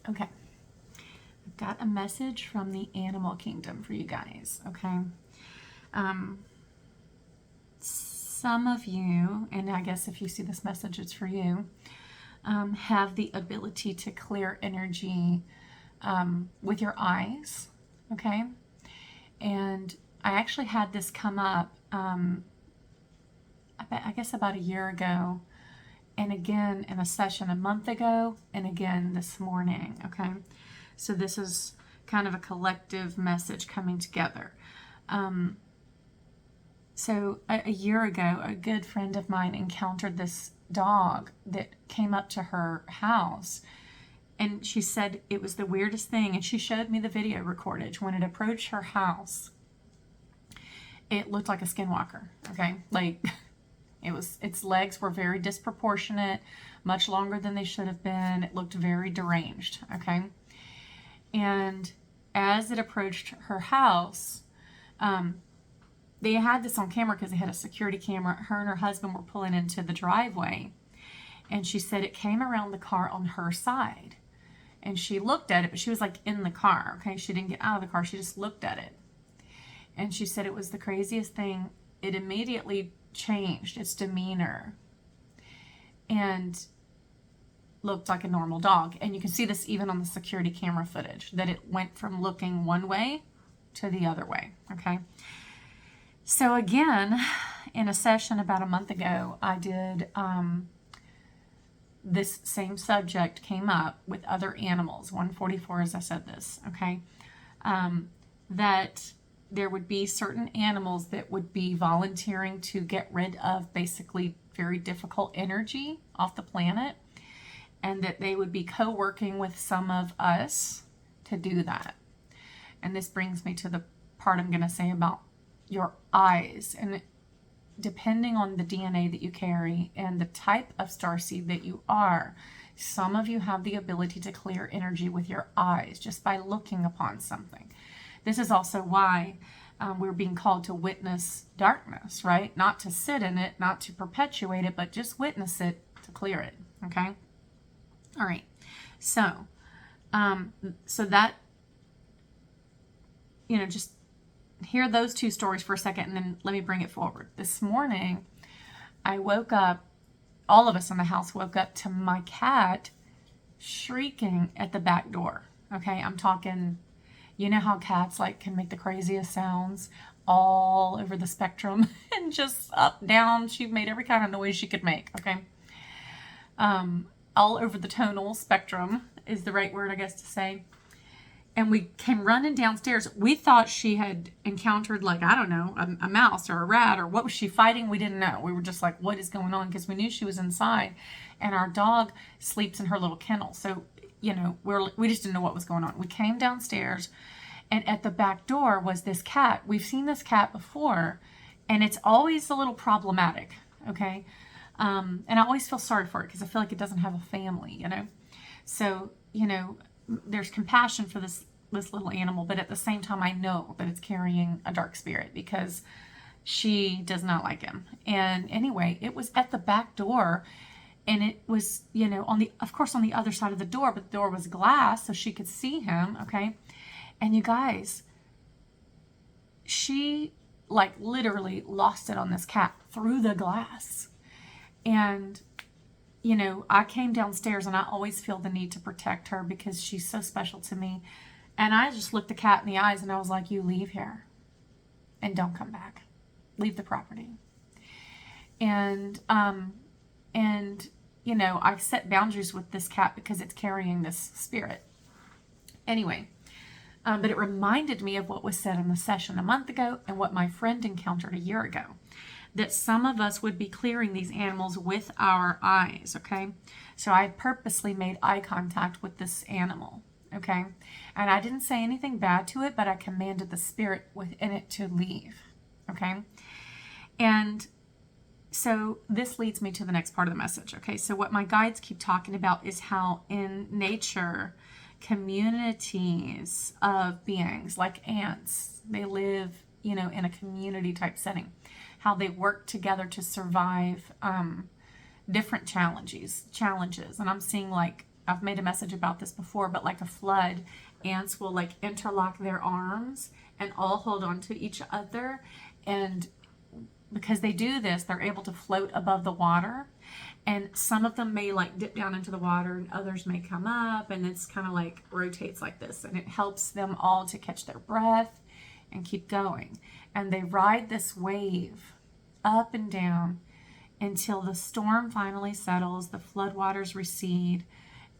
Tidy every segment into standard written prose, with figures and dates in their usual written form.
Okay, I've got a message from the animal kingdom for you guys, okay? Um, some of you, and I guess if you see this message, it's for you, have the ability to clear energy with your eyes, okay? And I actually had this come up, I guess about a year ago, and again in a session a month ago, and again this morning, okay? So this is kind of a collective message coming together. So a year ago, a good friend of mine encountered this dog that came up to her house, and she said it was the weirdest thing, and she showed me the video recordage. When it approached her house, it looked like a skinwalker, okay? Like, its legs were very disproportionate, much longer than they should have been. It looked very deranged, okay? And as it approached her house, they had this on camera because they had a security camera. Her and her husband were pulling into the driveway, and she said it came around the car on her side. And she looked at it, but she was like in the car, okay? She didn't get out of the car. She just looked at it. And she said it was the craziest thing. It immediately changed its demeanor and looked like a normal dog. And you can see this even on the security camera footage, that it went from looking one way to the other way, okay? So again, in a session about a month ago, I did, this same subject came up with other animals, 144 as I said this, okay? That there would be certain animals that would be volunteering to get rid of basically very difficult energy off the planet, and that they would be co-working with some of us to do that. And this brings me to the part I'm going to say about your eyes. And depending on the DNA that you carry and the type of starseed that you are, some of you have the ability to clear energy with your eyes just by looking upon something. This is also why we're being called to witness darkness, right? Not to sit in it, not to perpetuate it, but just witness it to clear it, okay? All right, so that, just hear those two stories for a second, and then let me bring it forward. This morning, I woke up, all of us in the house woke up to my cat shrieking at the back door, okay? I'm talking, you know how cats can make the craziest sounds all over the spectrum and just up, down. She made every kind of noise she could make, okay? All over the tonal spectrum is the right word, I guess, to say. And we came running downstairs. We thought she had encountered, I don't know, a mouse or a rat, or what was she fighting? We didn't know. We were just like, what is going on? Because we knew she was inside. And our dog sleeps in her little kennel. So, we just didn't know what was going on. We came downstairs, and at the back door was this cat. We've seen this cat before, and it's always a little problematic, okay? And I always feel sorry for it because I feel like it doesn't have a family, So, there's compassion for this little animal, but at the same time, I know that it's carrying a dark spirit because she does not like him. And anyway, it was at the back door, and it was, of course, on the other side of the door, but the door was glass, so she could see him, okay? And you guys, she literally lost it on this cat through the glass. And I came downstairs, and I always feel the need to protect her because she's so special to me. And I just looked the cat in the eyes, and I was like, you leave here and don't come back. Leave the property. And I set boundaries with this cat because it's carrying this spirit. Anyway, but it reminded me of what was said in the session a month ago and what my friend encountered a year ago. That some of us would be clearing these animals with our eyes, okay? So I purposely made eye contact with this animal, okay? And I didn't say anything bad to it, but I commanded the spirit within it to leave, okay? And so this leads me to the next part of the message, okay? So what my guides keep talking about is how in nature, communities of beings like ants, they live, in a community type setting. How they work together to survive different challenges. And I'm seeing I've made a message about this before, but like a flood, ants will like interlock their arms and all hold on to each other. And because they do this, they're able to float above the water. And some of them may like dip down into the water and others may come up, and it's kind of like rotates like this, and it helps them all to catch their breath and keep going. And they ride this wave up and down until the storm finally settles, the floodwaters recede,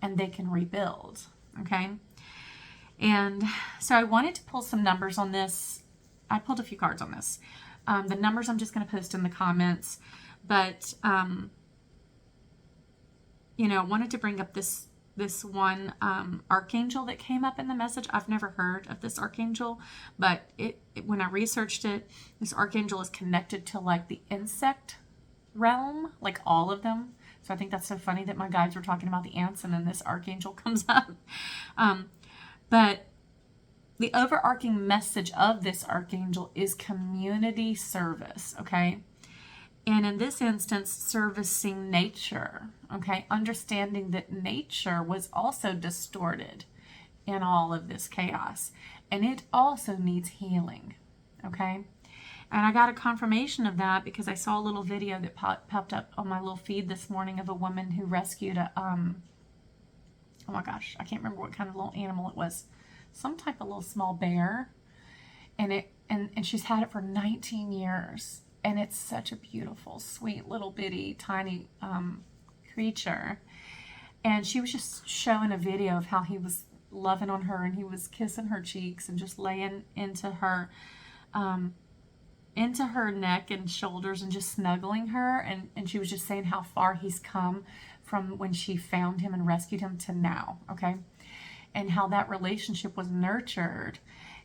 and they can rebuild. Okay. And so I wanted to pull some numbers on this. I pulled a few cards on this. The numbers I'm just going to post in the comments, but you know, I wanted to bring up this one archangel that came up in the message. I've never heard of this archangel, but when I researched it, this archangel is connected to like the insect realm, like all of them. So I think that's so funny that my guides were talking about the ants and then this archangel comes up. But the overarching message of this archangel is community service, okay? And in this instance, servicing nature, okay? Understanding that nature was also distorted in all of this chaos. And it also needs healing, okay? And I got a confirmation of that because I saw a little video that popped up on my little feed this morning of a woman who rescued a, oh my gosh, I can't remember what kind of little animal it was. Some type of little small bear. And she's had it for 19 years. And it's such a beautiful, sweet, little bitty, tiny creature. And she was just showing a video of how he was loving on her and he was kissing her cheeks and just laying into her neck and shoulders and just snuggling her. And she was just saying how far he's come from when she found him and rescued him to now, okay? And how that relationship was nurtured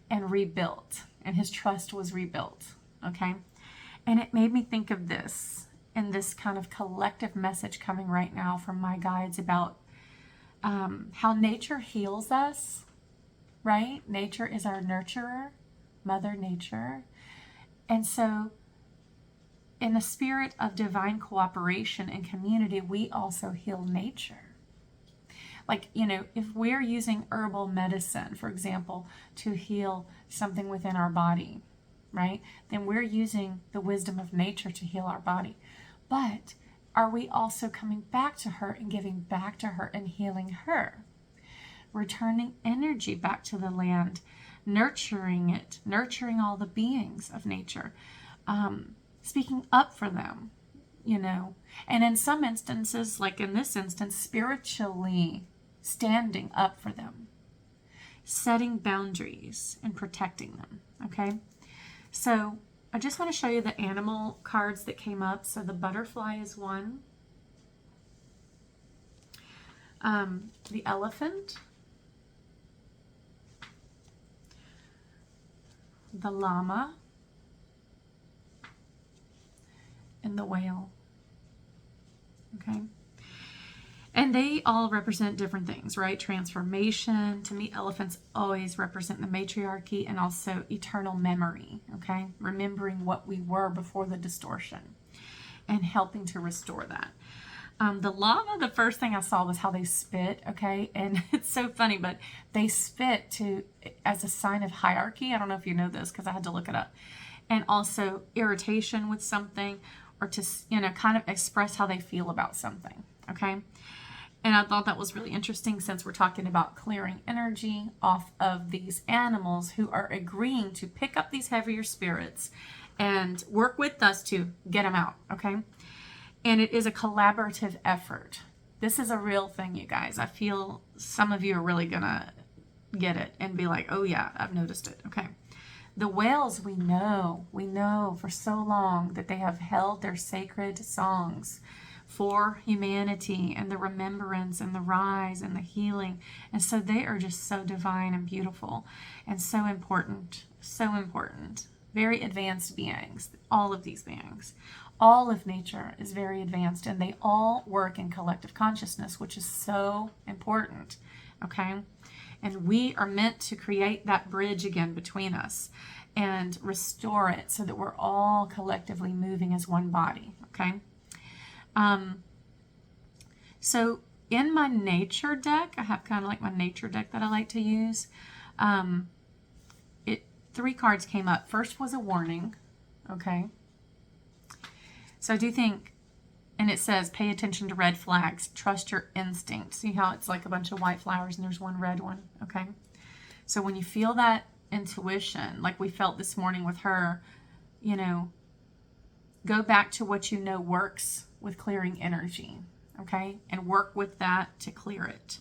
and rebuilt. And his trust was rebuilt, okay? And it made me think of this and this kind of collective message coming right now from my guides about how nature heals us, right? Nature is our nurturer, Mother Nature. And so in the spirit of divine cooperation and community, we also heal nature. Like, you know, if we're using herbal medicine, for example, to heal something within our body, right? Then we're using the wisdom of nature to heal our body. But are we also coming back to her and giving back to her and healing her? Returning energy back to the land, nurturing it, nurturing all the beings of nature, speaking up for them, you know. And in some instances, like in this instance, spiritually standing up for them, setting boundaries and protecting them, okay? So I just want to show you the animal cards that came up. So the butterfly is one. The elephant. The llama. And the whale. Okay. And they all represent different things, right? Transformation. To me, elephants always represent the matriarchy and also eternal memory, okay? Remembering what we were before the distortion and helping to restore that. The llama, the first thing I saw was how they spit, okay? And it's so funny, but they spit as a sign of hierarchy. I don't know if you know this because I had to look it up. And also irritation with something or to, you know, kind of express how they feel about something, okay? And I thought that was really interesting since we're talking about clearing energy off of these animals who are agreeing to pick up these heavier spirits and work with us to get them out, okay? And it is a collaborative effort. This is a real thing, you guys. I feel some of you are really going to get it and be like, oh yeah, I've noticed it, okay? The whales, we know for so long that they have held their sacred songs for humanity and the remembrance and the rise and the healing. And so they are just so divine and beautiful and so important, so important. Very advanced beings, all of these beings. All of nature is very advanced and they all work in collective consciousness, which is so important, okay? And we are meant to create that bridge again between us and restore it so that we're all collectively moving as one body, okay? So in my nature deck, I have kind of like my nature deck that I like to use. Three cards came up. First was a warning. Okay. So I do think, and it says, pay attention to red flags. Trust your instinct. See how it's like a bunch of white flowers and there's one red one. Okay. So when you feel that intuition, like we felt this morning with her, you know, go back to what you know works with clearing energy. Okay. And work with that to clear it.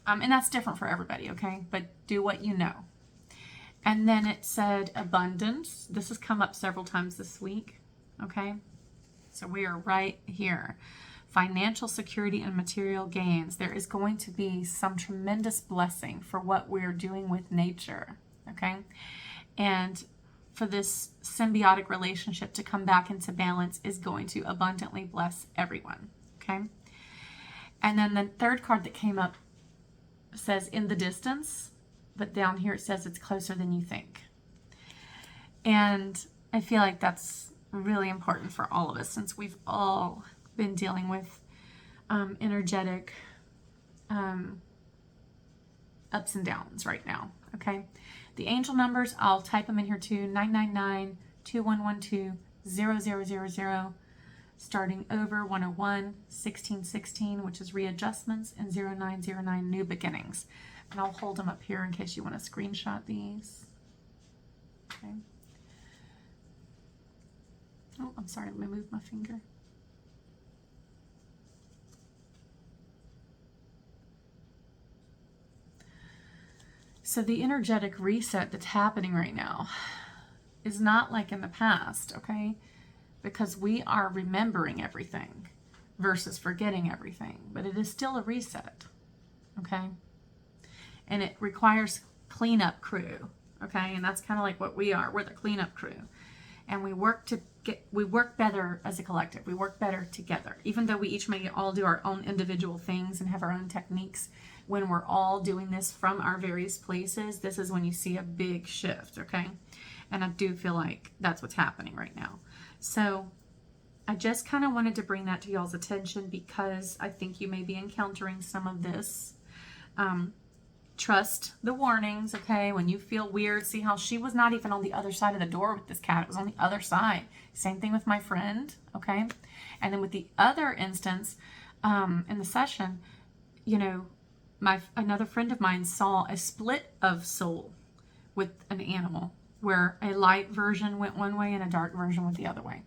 And that's different for everybody. Okay. But do what you know. And then it said abundance. This has come up several times this week. Okay. So we are right here. Financial security and material gains. There is going to be some tremendous blessing for what we're doing with nature. Okay. And for this symbiotic relationship to come back into balance is going to abundantly bless everyone. Okay. And then the third card that came up says in the distance. But down here it says it's closer than you think. And I feel like that's really important for all of us since we've all been dealing with energetic ups and downs right now. Okay. The angel numbers, I'll type them in here too. 999-2112-0000. Starting over 101, 1616, which is readjustments, and 0909, new beginnings. And I'll hold them up here in case you want to screenshot these. Okay. Oh, I'm sorry. Let me move my finger. So the energetic reset that's happening right now is not like in the past, okay? Because we are remembering everything versus forgetting everything. But it is still a reset, okay? And it requires cleanup crew, okay? And that's kind of like what we are. We're the cleanup crew. And we work better as a collective. We work better together. Even though we each may all do our own individual things and have our own techniques, when we're all doing this from our various places, this is when you see a big shift, okay? And I do feel like that's what's happening right now. So I just kind of wanted to bring that to y'all's attention because I think you may be encountering some of this. Trust the warnings, okay? When you feel weird, see how she was not even on the other side of the door with this cat. It was on the other side. Same thing with my friend, okay? And then with the other instance in the session, you know, another friend of mine saw a split of soul with an animal where a light version went one way and a dark version went the other way.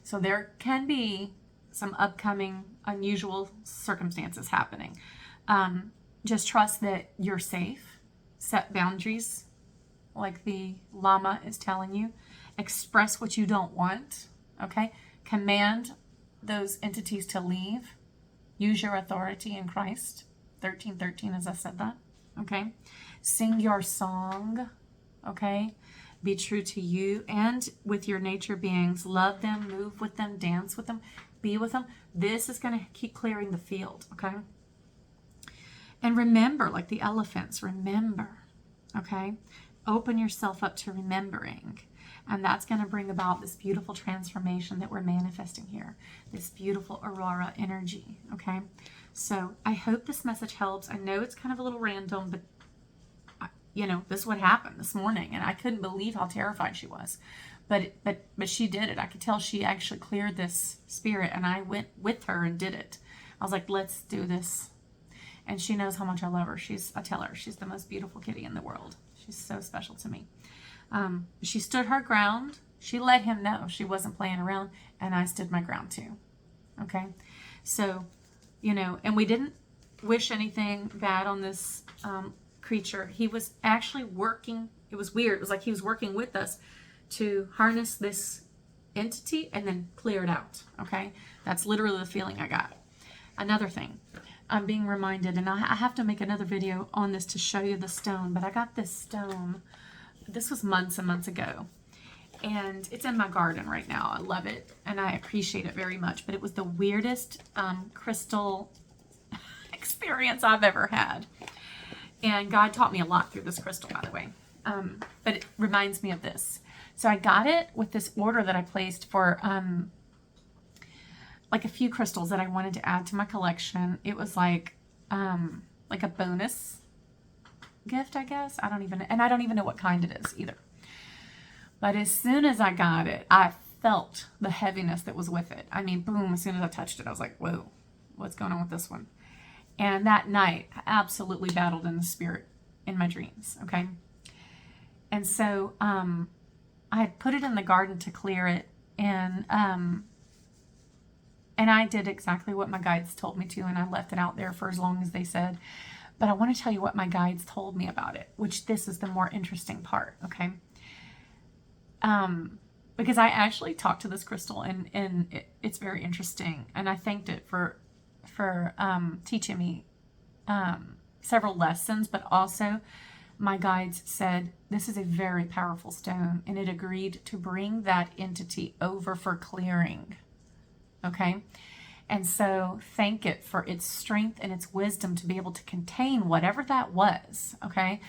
So there can be some upcoming unusual circumstances happening. Just trust that you're safe. Set boundaries like the Llama is telling you. Express what you don't want, okay? Command those entities to leave. Use your authority in Christ. 13:13, as I said that, okay? Sing your song, okay? Be true to you and with your nature beings. Love them, move with them, dance with them, be with them. This is going to keep clearing the field, okay? And remember, like the elephants, remember, okay? Open yourself up to remembering. And that's going to bring about this beautiful transformation that we're manifesting here. This beautiful aurora energy, okay? So I hope this message helps. I know it's kind of a little random, but you know, this is what happened this morning. And I couldn't believe how terrified she was. But she did it. I could tell she actually cleared this spirit. And I went with her and did it. I was like, let's do this. And she knows how much I love her. I tell her, she's the most beautiful kitty in the world. She's so special to me. She stood her ground. She let him know she wasn't playing around. And I stood my ground too. Okay? So, you know, and we didn't wish anything bad on this creature. He was actually working. It was weird. It was like he was working with us to harness this entity and then clear it out. Okay? That's literally the feeling I got. Another thing. I'm being reminded, and I have to make another video on this to show you the stone, but I got this stone. This was months and months ago, and it's in my garden right now. I love it, and I appreciate it very much, but it was the weirdest crystal experience I've ever had, and God taught me a lot through this crystal, by the way, but it reminds me of this. So I got it with this order that I placed for like a few crystals that I wanted to add to my collection. It was like a bonus gift, I guess. I don't even know what kind it is either. But as soon as I got it, I felt the heaviness that was with it. I mean, boom, as soon as I touched it, I was like, whoa, what's going on with this one? And that night, I absolutely battled in the spirit in my dreams, okay? And so I had put it in the garden to clear it, and I did exactly what my guides told me to, and I left it out there for as long as they said. But I want to tell you what my guides told me about it, which this is the more interesting part, okay? Because I actually talked to this crystal, and it's very interesting, and I thanked it for teaching me several lessons, but also my guides said this is a very powerful stone, and it agreed to bring that entity over for clearing. Okay, and so thank it for its strength and its wisdom to be able to contain whatever that was. Okay,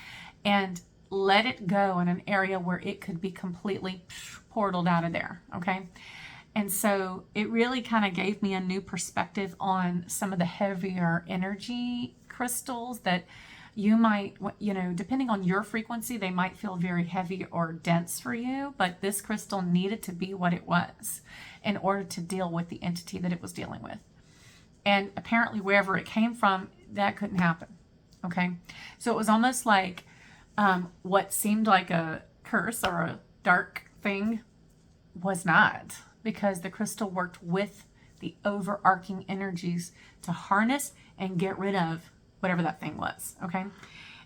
and let it go in an area where it could be completely portaled out of there. Okay. And so it really kind of gave me a new perspective on some of the heavier energy crystals that you might, depending on your frequency, they might feel very heavy or dense for you, but this crystal needed to be what it was in order to deal with the entity that it was dealing with. And apparently wherever it came from, that couldn't happen. Okay. So it was almost like what seemed like a curse or a dark thing was not, because the crystal worked with the overarching energies to harness and get rid of whatever that thing was, okay?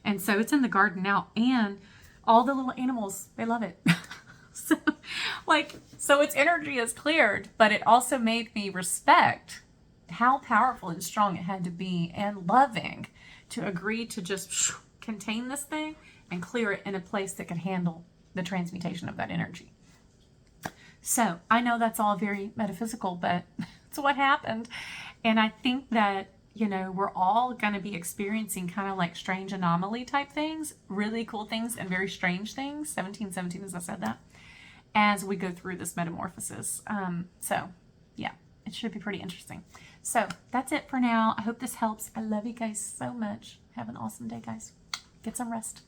And so it's in the garden now, and all the little animals, they love it. So its energy is cleared, but it also made me respect how powerful and strong it had to be, and loving to agree to just contain this thing and clear it in a place that could handle the transmutation of that energy. So I know that's all very metaphysical, but it's what happened. And I think that, we're all going to be experiencing kind of like strange anomaly type things, really cool things and very strange things, 1717 as I said that, as we go through this metamorphosis. So yeah, it should be pretty interesting. So that's it for now. I hope this helps. I love you guys so much. Have an awesome day, guys. Get some rest.